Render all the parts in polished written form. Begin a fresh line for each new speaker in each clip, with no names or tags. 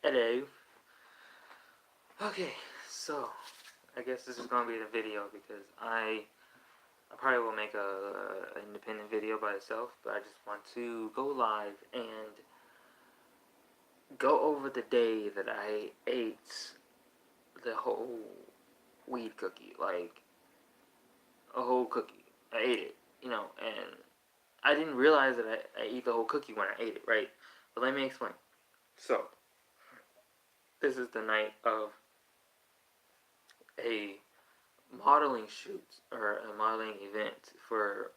Hello. Okay, so I guess this is gonna be the video because I probably will make a independent video by itself, but I just want to go live and go over the day that I ate the whole weed cookie, like a whole cookie. I ate it, and I didn't realize that I ate the whole cookie when I ate it, right? But let me explain. So this is the night of a modeling shoot or a modeling event for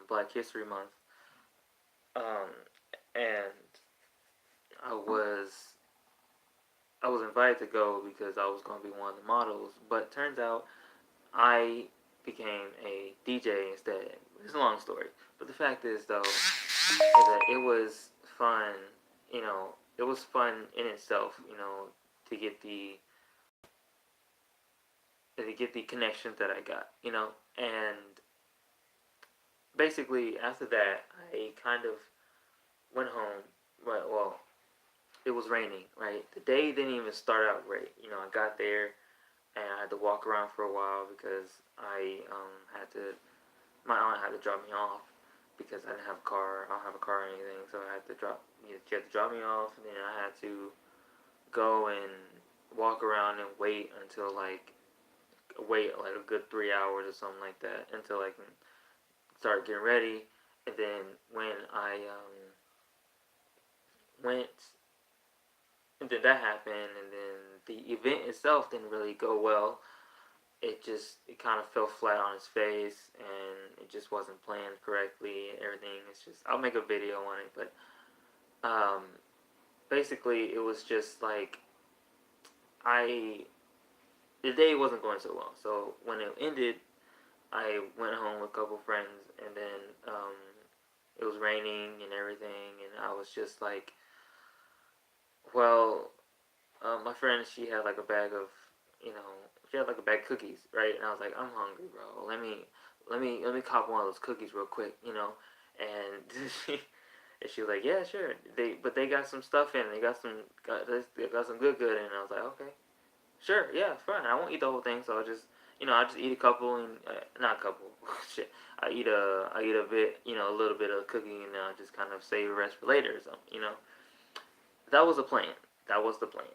Black History Month, um, and I was I was invited to go because I was going to be one of the models. But turns out I became a DJ instead. It's a long story, but the fact is though is that it was fun. It was fun in itself. To get the connections that I got. And basically after that, I kind of went home. Well, it was raining, right? The day didn't even start out great. I got there and I had to walk around for a while because had to. My aunt had to drop me off because I didn't have a car. I don't have a car or anything, so I had to drop. She had to drop me off, and then I had to go and walk around and wait like a good 3 hours or something like that until I can start getting ready. And then when I went, and then that happened, and then the event itself didn't really go well. It kind of fell flat on its face, and it just wasn't planned correctly and everything. It's just I'll make a video on it, but um, basically it was just like I the day wasn't going so well. So when it ended, I went home with a couple friends, and then it was raining and everything, and I was just like, well, my friend, she had like a bag of cookies, right? And I was like, I'm hungry, bro. Let me cop one of those cookies real quick, And she was like, yeah, sure. They got some stuff in. They got some good, and I was like, okay, sure, yeah, fine. I won't eat the whole thing, so I'll just eat a couple and not a couple. Shit, I eat a bit, a little bit of cookie, and I'll just kind of save the rest for later or something. That was the plan. That was the plan.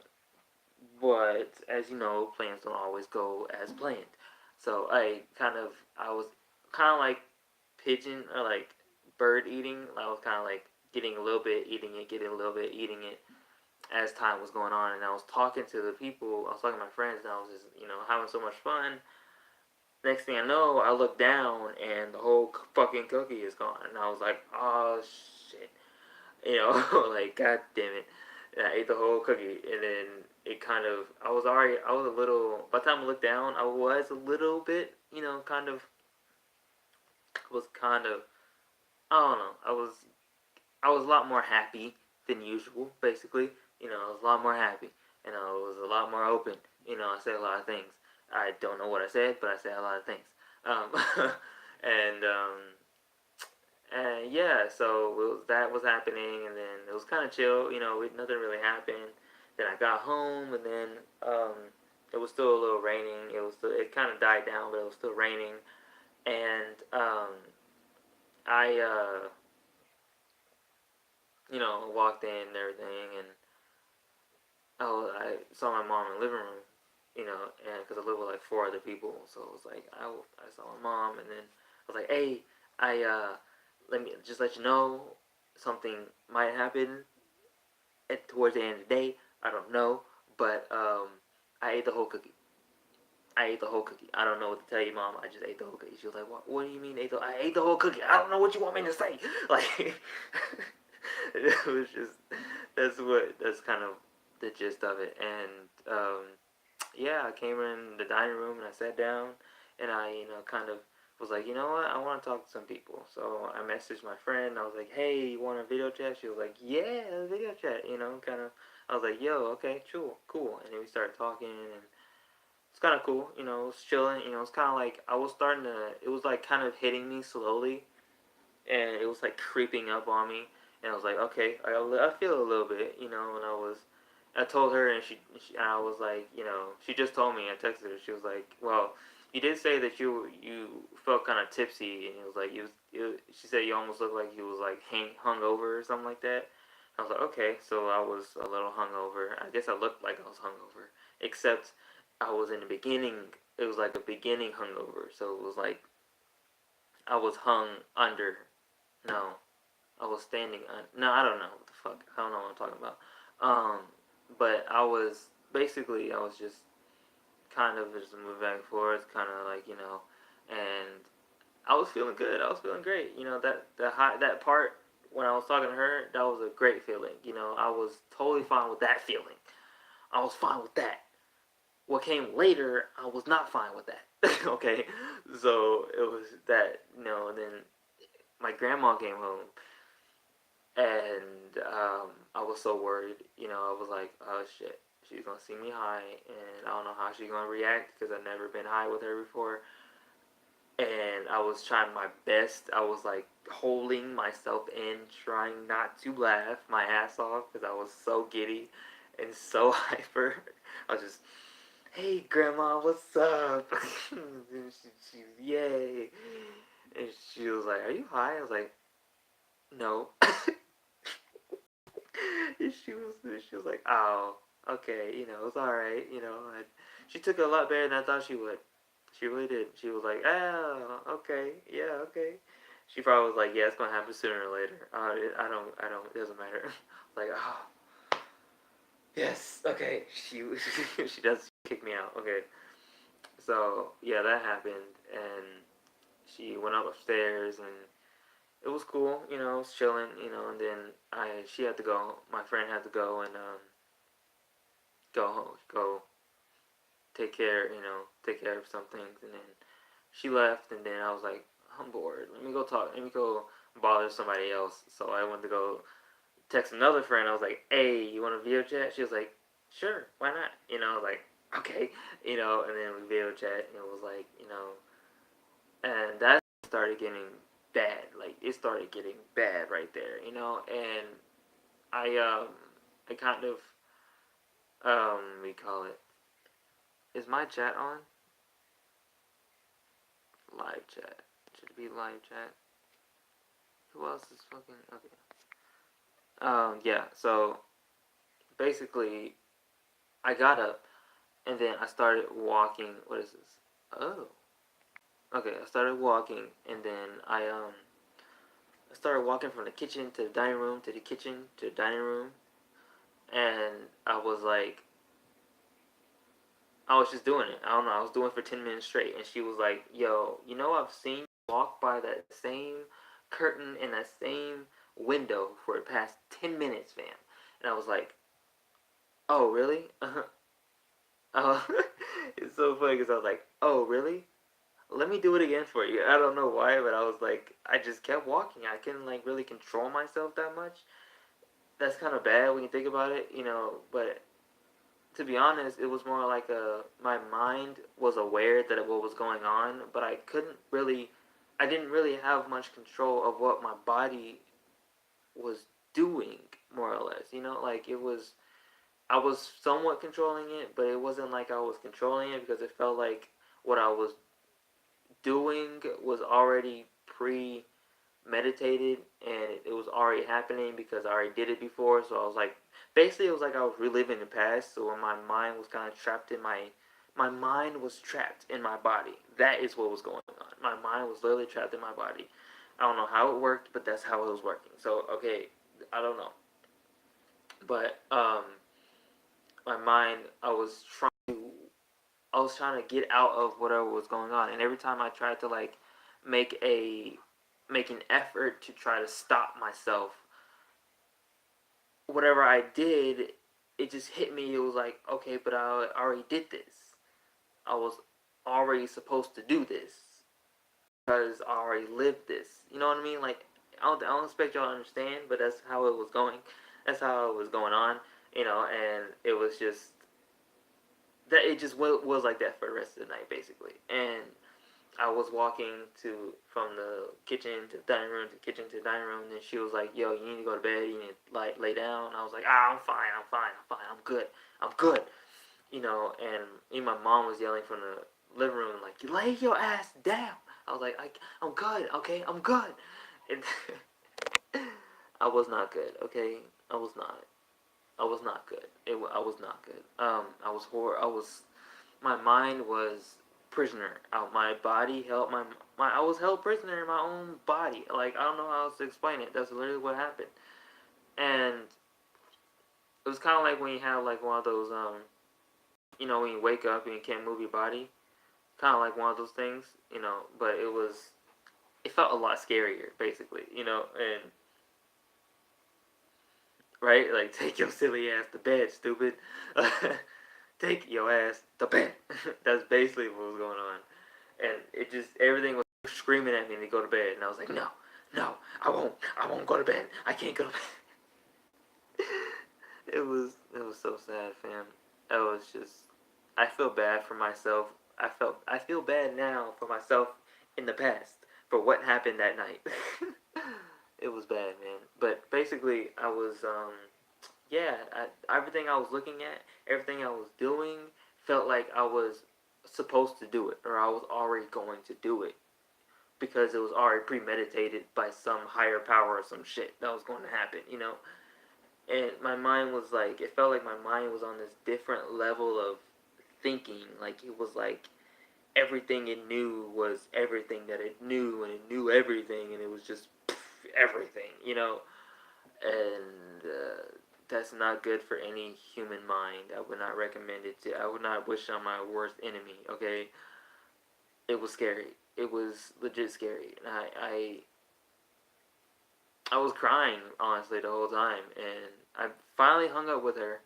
But as you know, plans don't always go as planned. So I was kind of like pigeon or like bird eating. I was kind of like getting a little bit, eating it, getting a little bit, eating it as time was going on. And I was talking to the people, I was talking to my friends, and I was just, having so much fun. Next thing I know, I look down and the whole fucking cookie is gone. And I was like, oh shit. Like, god damn it. And I ate the whole cookie, and then it kind of, I was a little, by the time I looked down, I was a little bit, I don't know, I was a lot more happy than usual, basically. I was a lot more happy, and I was a lot more open. I said a lot of things. I don't know what I said, but I said a lot of things. And, and yeah, so that was happening, and then it was kind of chill. Nothing really happened. Then I got home, and then it was still a little raining. It kind of died down, but it was still raining, and I walked in and everything, and I saw my mom in the living room, and because I live with like four other people, so it was like I saw my mom, and then I was like, hey, I let me just let you know something might happen towards the end of the day. I don't know, but I ate the whole cookie. I ate the whole cookie. I don't know what to tell you, mom. I just ate the whole cookie. She was like, "What do you mean I ate the whole cookie? I don't know what you want me to say." Like, it was just that's kind of the gist of it. And yeah, I came in the dining room and I sat down, and I kind of was like, you know what, I want to talk to some people. So I messaged my friend. I was like, hey, you want a video chat? She was like, yeah, video chat. Kind of. I was like, yo, okay, cool. And then we started talking, and it's kind of cool. It was chilling. It's kind of like I was starting to. It was like kind of hitting me slowly, and it was like creeping up on me. And I was like, okay, I feel a little bit. And I was I told her, and and I was like, she just told me. I texted her. She was like, well, you did say that you felt kind of tipsy, and it was like she said you almost looked like you was like hung over or something like that. I was like, okay, so I was a little hungover. I guess I looked like I was hungover, except I was in the beginning. It was like a beginning hungover, so it was like I was hung under. No, I was standing on. No, I don't know what the fuck. I don't know what I'm talking about. Um, but I was basically I was just kind of just moving back and forth, kind of like and I was feeling good. I was feeling great. That part when I was talking to her, that was a great feeling. I was totally fine with that feeling. I was fine with that. What came later, I was not fine with that. Okay, so it was that and then my grandma came home, and I was so worried. I was like, oh shit, she's gonna see me high, and I don't know how she's gonna react because I've never been high with her before. And I was trying my best. I was like holding myself in, trying not to laugh my ass off because I was so giddy and so hyper. I was just, hey grandma, what's up? And she yay. And she was like, are you high? I was like, no. And she was like, oh, okay, it's all right, And she took it a lot better than I thought she would. She really did. She was like, oh, okay, yeah, okay. She probably was like, yeah, it's gonna happen sooner or later. I don't. It doesn't matter. Like, oh, yes, okay. She does kick me out. Okay, so yeah, that happened, and she went up upstairs, and it was cool. It was chilling. And then she had to go. My friend had to go and go take care of some things, and then she left, and then I was like, I'm bored. Let me go talk. Let me go bother somebody else. So I went to go text another friend. I was like, hey, you want to video chat? She was like, sure, why not? I was like, okay, and then we video chat, and it was like, and that started getting bad. Like it started getting bad right there, and I kind of we call it. Is my chat on? Live chat. Should it be live chat? Who else is fucking okay? Yeah. So basically, I got up and then I started walking. What is this? Oh. Okay. I started walking and then I started walking from the kitchen to the dining room to the kitchen to the dining room, and I was like, I was just doing it. I don't know. I was doing it for 10 minutes straight, and she was like, "Yo, I've seen you walk by that same curtain in that same window for the past 10 minutes, fam." And I was like, "Oh, really?" Oh, it's so funny because I was like, "Oh, really? Let me do it again for you." I don't know why, but I was like, I just kept walking. I couldn't like really control myself that much. That's kind of bad when you think about it, But to be honest, it was more like my mind was aware that what was going on, but I didn't really have much control of what my body was doing, more or less. Like I was somewhat controlling it, but it wasn't like I was controlling it because it felt like what I was doing was already meditated and it was already happening because I already did it before. So I was like, basically, it was like I was reliving the past. So when my mind was kind of trapped in my mind was trapped in my body. That is what was going on. My mind was literally trapped in my body. I don't know how it worked, but that's how it was working. So okay, I don't know, but my mind, I was trying to get out of whatever was going on, and every time I tried to like make a make an effort to try to stop myself, whatever I did, it just hit me. It was like, okay, but I already did this. I was already supposed to do this because I already lived this. You know what I mean? Like, I don't expect y'all to understand, but that's how it was going. That's how it was going on. And it was just that it just was like that for the rest of the night, basically. And I was walking from the kitchen to the dining room to the kitchen to the dining room, and then she was like, "Yo, you need to go to bed. You need to like lay down." I was like, "Ah, I'm fine. I'm fine. I'm fine. I'm good. I'm good." And even my mom was yelling from the living room, like, "You lay your ass down." I was like, I'm good. Okay, I'm good. And I was not good. Okay, I was not. I was not good. I was not good. I was I was. My mind was prisoner. My body held my. I was held prisoner in my own body. Like, I don't know how else to explain it. That's literally what happened. And it was kind of like when you have like one of those when you wake up and you can't move your body. Kind of like one of those things. But it felt a lot scarier, basically. And right, like, take your silly ass to bed, stupid. Take your ass to bed. That's basically what was going on. And everything was screaming at me to go to bed. And I was like, no, no, I won't go to bed. I can't go to bed. It was so sad, fam. It was just, I feel bad for myself. I feel bad now for myself in the past for what happened that night. It was bad, man. But basically, I was, yeah, everything I was looking at, everything I was doing, felt like I was supposed to do it, or I was already going to do it because it was already premeditated by some higher power or some shit that was going to happen. And my mind was like, it felt like my mind was on this different level of thinking. Like, it was like everything it knew was everything that it knew, and it knew everything, and it was just everything. And that's not good for any human mind. I would not recommend it to. I would not wish on my worst enemy. Okay, it was scary. It was legit scary, and I was crying honestly the whole time, and I finally hung up with her,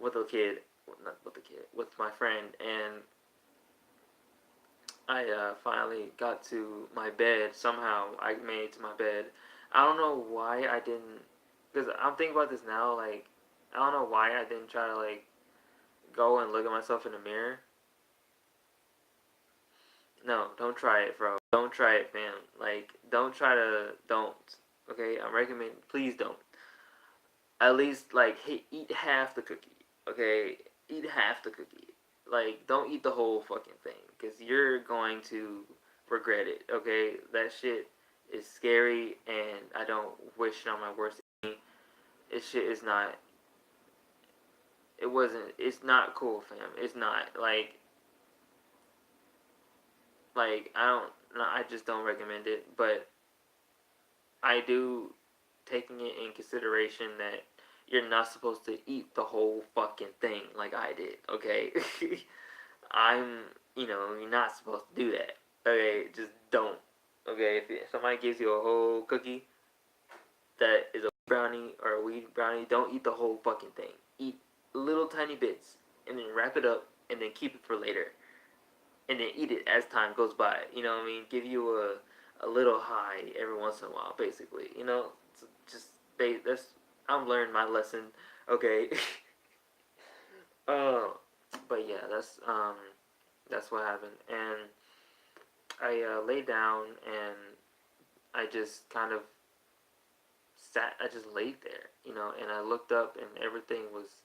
with a kid, not with the kid, with my friend, and I finally got to my bed. Somehow I made it to my bed. I don't know why I didn't, because I'm thinking about this now. Like, I don't know why I didn't try to like go and look at myself in the mirror. No, don't try it, bro. Don't try it, fam. Like, don't try to. Don't. Okay, I'm recommending. Please don't. At least like, hey, eat half the cookie. Okay, eat half the cookie. Like, don't eat the whole fucking thing, because you're going to regret it. Okay, that shit is scary, and I don't wish it on my worst enemy. This shit is not. It wasn't. It's not cool, fam. It's not like I don't. No, I just don't recommend it. But I do, taking it in consideration that you're not supposed to eat the whole fucking thing like I did. Okay, I'm. You're not supposed to do that. Okay, just don't. Okay, if somebody gives you a whole cookie that is a brownie or a weed brownie, don't eat the whole fucking thing. Eat little tiny bits and then wrap it up and then keep it for later. And then eat it as time goes by. You know what I mean? Give you a little high every once in a while, basically. Just that's I'm learning my lesson. Okay. uh, but yeah, that's what happened, and I laid down and I just kind of sat. I just laid there, and I looked up and everything was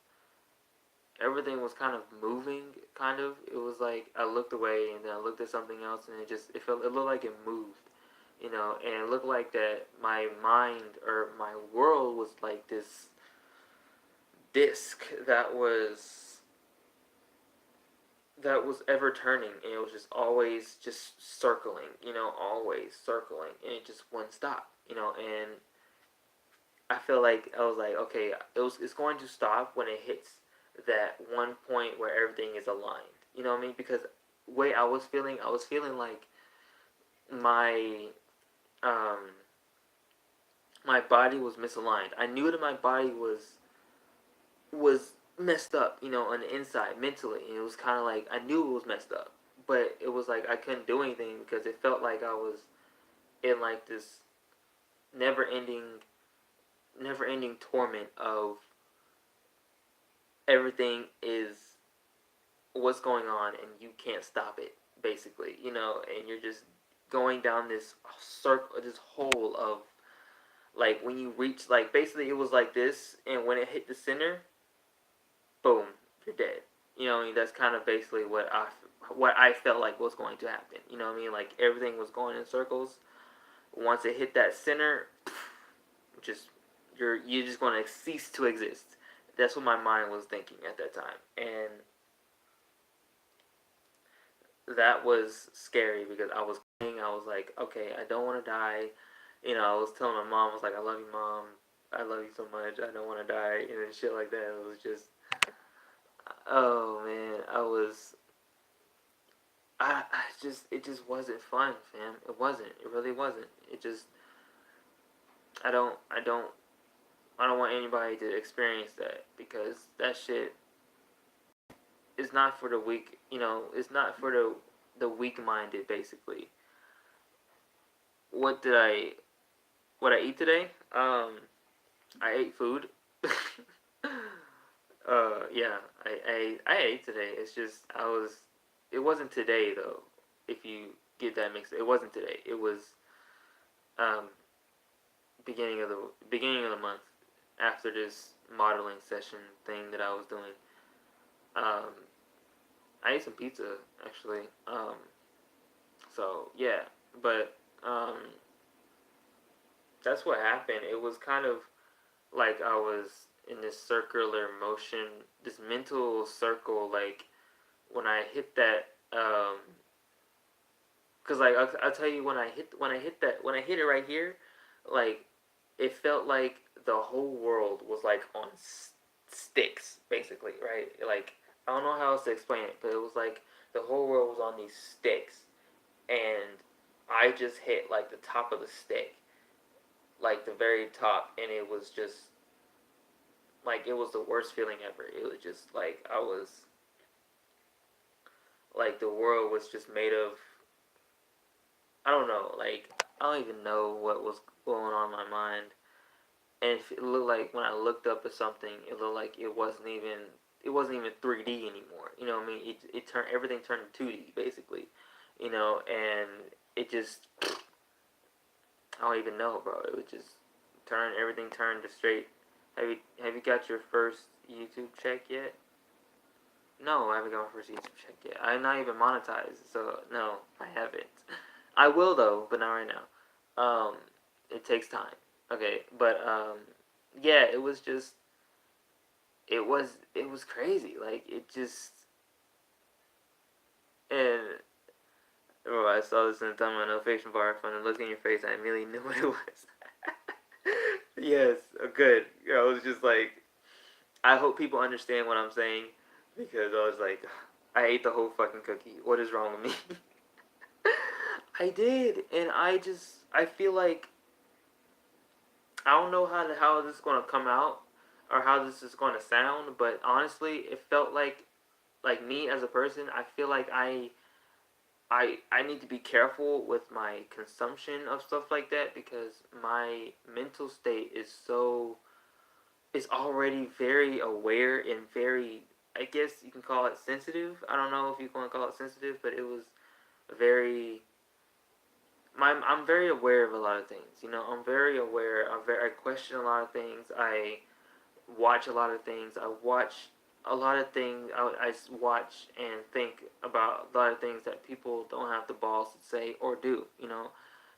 kind of moving. Kind of, it was like I looked away and then I looked at something else, and it looked like it moved. And it looked like that my mind or my world was like this disc that was ever turning, and it was just always just circling, always circling, and it just wouldn't stop, and I feel like I was like, okay, it's going to stop when it hits that one point where everything is aligned. You know what I mean? Because the way I was feeling like my um my body was misaligned. I knew that my body was messed up, on the inside mentally, and it was kind of like I knew it was messed up, but it was like I couldn't do anything because it felt like I was in like this never ending, never ending torment of everything is what's going on and you can't stop it. basically, and you're just going down this circle, this hole of, like, when you reach, like, basically it was like this, and when it hit the center, boom, you're dead. That's kind of basically what I felt like was going to happen. Like, everything was going in circles. Once it hit that center, just you're just going to cease to exist. That's what my mind was thinking at that time, and that was scary because I was crying. I was like, okay, I don't want to die. I was telling my mom, I was like, I love you, mom. I love you so much. I don't want to die, and shit like that. It was just, oh man, it just wasn't fun, fam. It wasn't. It really wasn't. It just, I don't want anybody to experience that because that shit is not for the weak. It's not for the weak-minded. Basically, what did I what I eat today? I ate food. Yeah, I ate today. It's just It wasn't today though. If you get that mixed, it wasn't today. It was um beginning of the month after this modeling session thing that I was doing. Um, I ate some pizza actually. So yeah, but that's what happened. It was kind of like I was in this circular motion, this mental circle. Like when I hit that, cause like I'll tell you when I hit it right here, like it felt like the whole world was like on sticks, basically, right? Like I don't know how else to explain it, but it was like the whole world was on these sticks, and I just hit like the top of the stick, like the very top, and it was just like it was the worst feeling ever. It was just like I was like the world was just made of, I don't know, like I don't even know what was going on in my mind. And it looked like when I looked up at something, it looked like it wasn't even 3D anymore. You know what I mean? It turned everything turned 2D basically. And it just, I don't even know, bro. It would just everything turned to straight. Have you got your first YouTube check yet? No, I haven't got my first YouTube check yet. I'm not even monetized, so no, I haven't. I will though, but not right now. It takes time. Okay, but yeah, it was crazy. Like it just, and bro, I saw this in the time of my notification bar. From the look in your face, I immediately knew what it was. Yes, good. I was just like, I hope people understand what I'm saying because I was like, I ate the whole fucking cookie. What is wrong with me? I did, and I feel like I don't know how this is gonna come out or how this is gonna sound, but honestly, it felt like me as a person. I feel like I need to be careful with my consumption of stuff like that because my mental state is already very aware and very, I guess you can call it sensitive. I don't know if you want to call it sensitive, but it was very, I'm very aware of a lot of things. I'm very aware. I question a lot of things. I watch a lot of things. I watch a lot of things. I watch and think about a lot of things that people don't have the balls to say or do.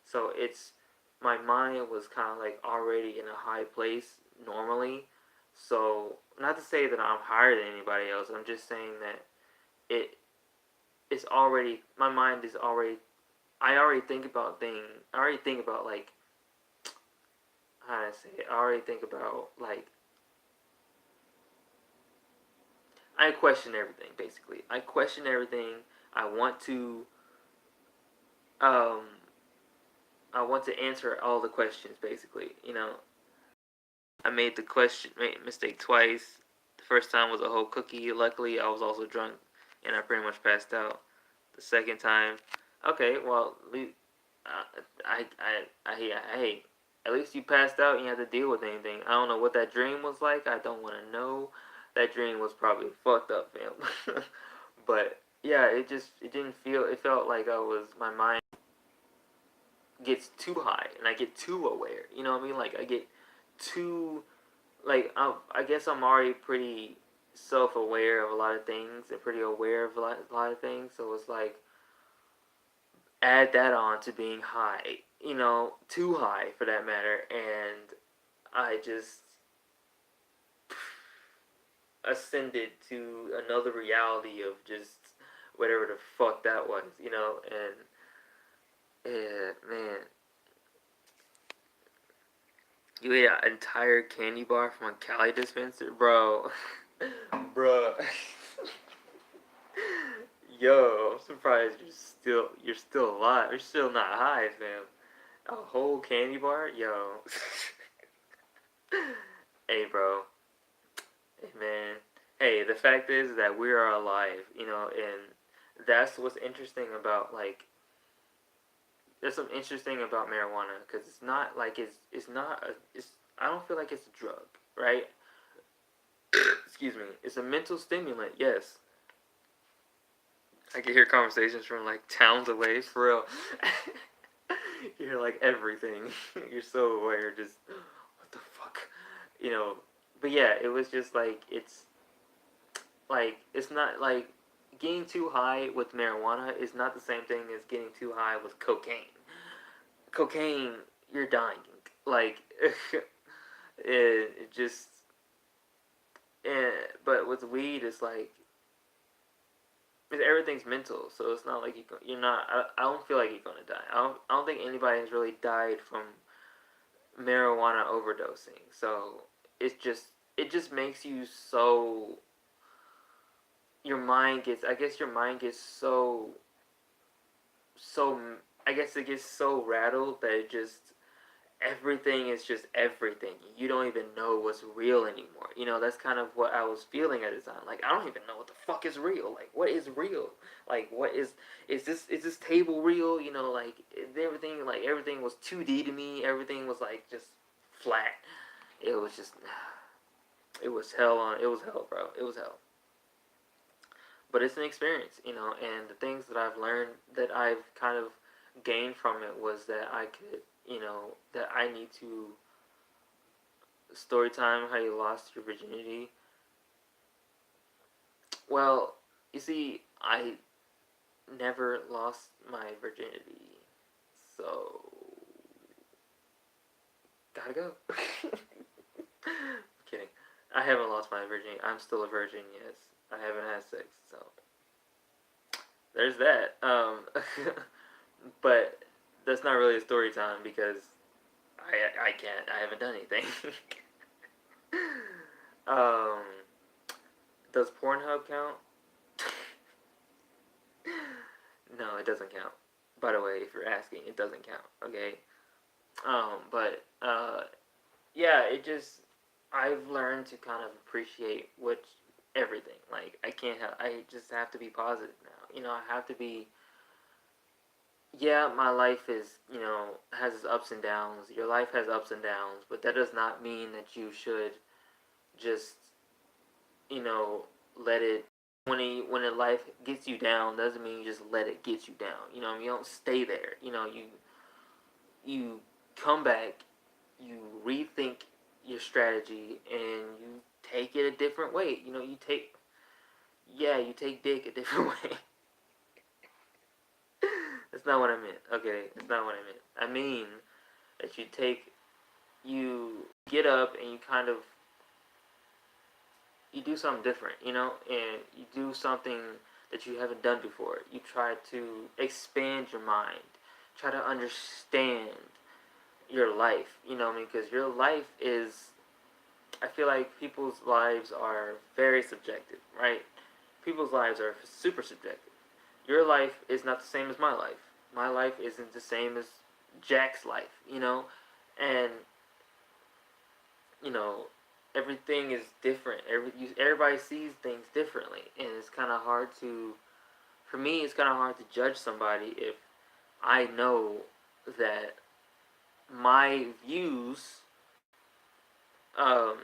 So it's, my mind was kind of like already in a high place normally. So not to say that I'm higher than anybody else. I'm just saying that it it's already, my mind is already, I already think about things. I already think about, like, how do I say it? I already think about, like, I question everything basically. I question everything. I want to um I want to answer all the questions basically. I made the mistake twice. The first time was a whole cookie. Luckily, I was also drunk and I pretty much passed out. The second time, okay, well, hey, at least you passed out and you had to deal with anything. I don't know what that dream was like. I don't want to know. That dream was probably fucked up, fam. But yeah, it didn't feel. It felt like my mind gets too high and I get too aware. You know what I mean? Like I get too like I guess I'm already pretty self-aware of a lot of things and pretty aware of a lot of things. So it's like add that on to being high, too high for that matter, and I just ascended to another reality of just whatever the fuck that was, and yeah, man, you ate an entire candy bar from a Cali dispenser, bro. Bro. Yo, I'm surprised you're still alive. You're still not high, fam. A whole candy bar, yo. Hey, bro. Hey, man. Hey, the fact is that we are alive, and that's what's interesting about there's some interesting about marijuana because it's not like it's not a it's I don't feel like it's a drug, right? Excuse me. It's a mental stimulant, yes. I can hear conversations from like towns away, for real. You hear like everything. You're so aware, just what the fuck, you know. But yeah, it was just it's not like getting too high with marijuana is not the same thing as getting too high with cocaine. Cocaine, you're dying. Like it just and but with weed, it's like everything's mental, so it's not like you're not. I don't feel like you're gonna die. I don't think anybody has really died from marijuana overdosing. So it just makes you so your mind gets so I guess it gets so rattled that it just everything is just everything. You don't even know what's real anymore. That's kind of what I was feeling at the time. Like I don't even know what the fuck is real. Like what is real? Like what is this table real? Like everything was 2D to me. Everything was like just flat. It was just it was hell, bro. It was hell. But it's an experience, and the things that I've learned that I've kind of gained from it was that I could, that I need to story time how you lost your virginity. Well, you see, I never lost my virginity, so gotta go. Kidding. I haven't lost my virginity. I'm still a virgin. Yes, I haven't had sex, so there's that. But that's not really a story time because I can't. I haven't done anything. um, does Pornhub count? No, it doesn't count. By the way, if you're asking, it doesn't count. Okay. But yeah, I've learned to kind of appreciate everything. Like I just have to be positive now. I have to be. Yeah, my life is has its ups and downs. Your life has ups and downs, but that does not mean that you should just you know let it when a life gets you down doesn't mean you just let it get you down. You don't stay there. You come back, you rethink your strategy, and you take it a different way. You take dick a different way. That's not what I meant. Okay, that's not what I meant. I mean that you get up and you do something different, and you do something that you haven't done before. You try to expand your mind, try to understand your life, I mean, because your life is, I feel like people's lives are very subjective, right? People's lives are super subjective. Your life is not the same as my life. My life isn't the same as Jack's life, and you know, everything is different. Everybody sees things differently, and it's kind of hard to, for me, it's kind of hard to judge somebody if I know that my views. Um,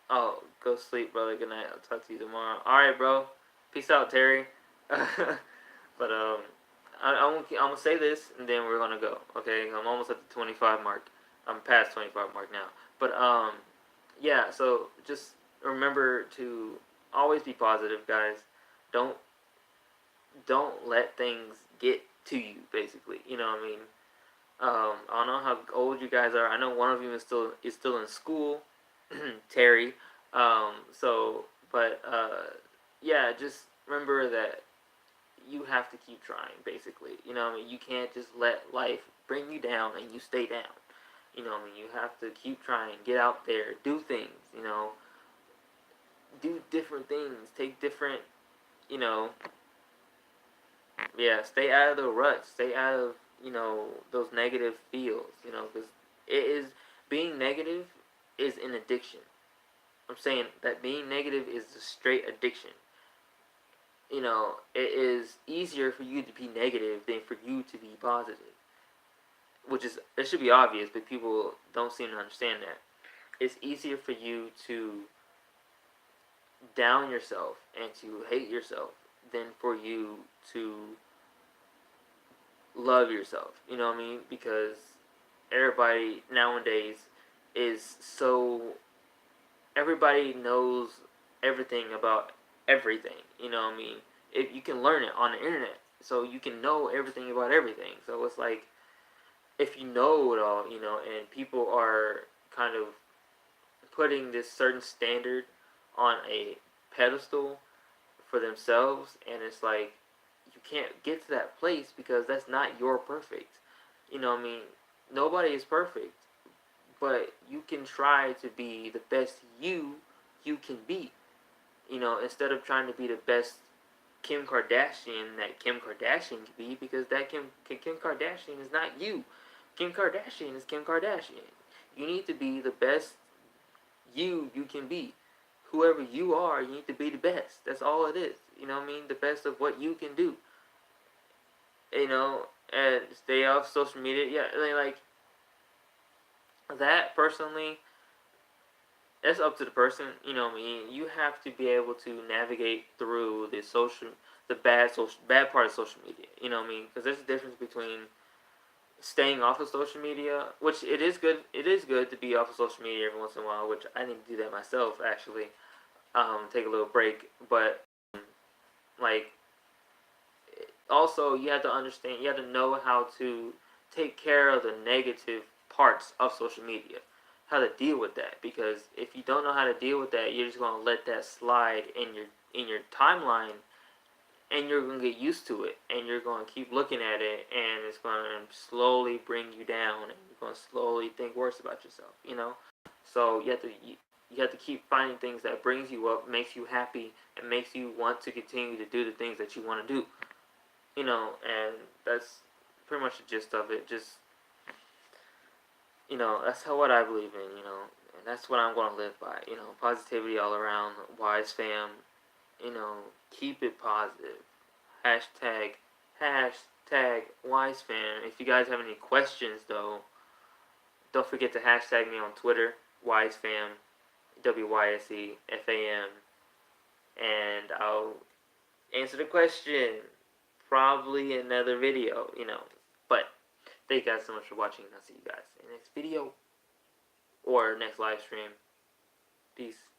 oh, go sleep, brother. Good night. I'll talk to you tomorrow. All right, bro. Peace out, Terry. But I'm gonna say this, and then we're gonna go. Okay, I'm almost at the 25 mark. I'm past 25 mark now. But yeah. So just remember to always be positive, guys. Don't don't let things get to you. Basically, you know what I mean. I don't know how old you guys are. I know one of you is still in school, Terry. But yeah, just remember that you have to keep trying. Basically, you know what I mean. You can't just let life bring you down and you stay down. You know what I mean. You have to keep trying, get out there, do things. You know, do different things, take different. You know, yeah, stay out of the rut. Stay out of those negative feels. Because it is being negative is an addiction. I'm saying that being negative is a straight addiction. It is easier for you to be negative than for you to be positive. Which is it should be obvious, but people don't seem to understand that. It's easier for you to down yourself and to hate yourself than for you to love yourself. You know what I mean? Because everybody nowadays is so everybody knows everything about everything. You know what I mean? If you can learn it on the internet, so you can know everything about everything. So it's like if you know it all, and people are kind of putting this certain standard on a pedestal for themselves, and it's like you can't get to that place because that's not your perfect. You know what I mean? Nobody is perfect, but you can try to be the best you can be. Instead of trying to be the best Kim Kardashian that Kim Kardashian can be, because that Kim Kardashian is not you. Kim Kardashian is Kim Kardashian. You need to be the best you can be. Whoever you are, you need to be the best. That's all it is. You know what I mean? The best of what you can do. And stay off social media. Yeah, like that personally, it's up to the person. You know what I mean? You have to be able to navigate through the bad part of social media. You know what I mean? Because there's a difference between staying off of social media, which it is good. It is good to be off of social media every once in a while, which I need to do that myself actually. Take a little break, but like also you have to understand, you have to know how to take care of the negative parts of social media, how to deal with that. Because if you don't know how to deal with that, you're just going to let that slide in your timeline, and you're going to get used to it, and you're going to keep looking at it, and it's going to slowly bring you down, and you're going to slowly think worse about yourself. So you have to keep finding things that brings you up, makes you happy, and makes you want to continue to do the things that you want to do. And that's pretty much the gist of it. Just, that's what I believe in, and that's what I'm going to live by. Positivity all around. Wise fam, keep it positive. Hashtag, hashtag wise fam. If you guys have any questions, though, don't forget to hashtag me on Twitter, wise fam, WYSEFAM, and I'll answer the question. Probably another video. But thank you guys so much for watching, and I'll see you guys in the next video or next live stream. Peace.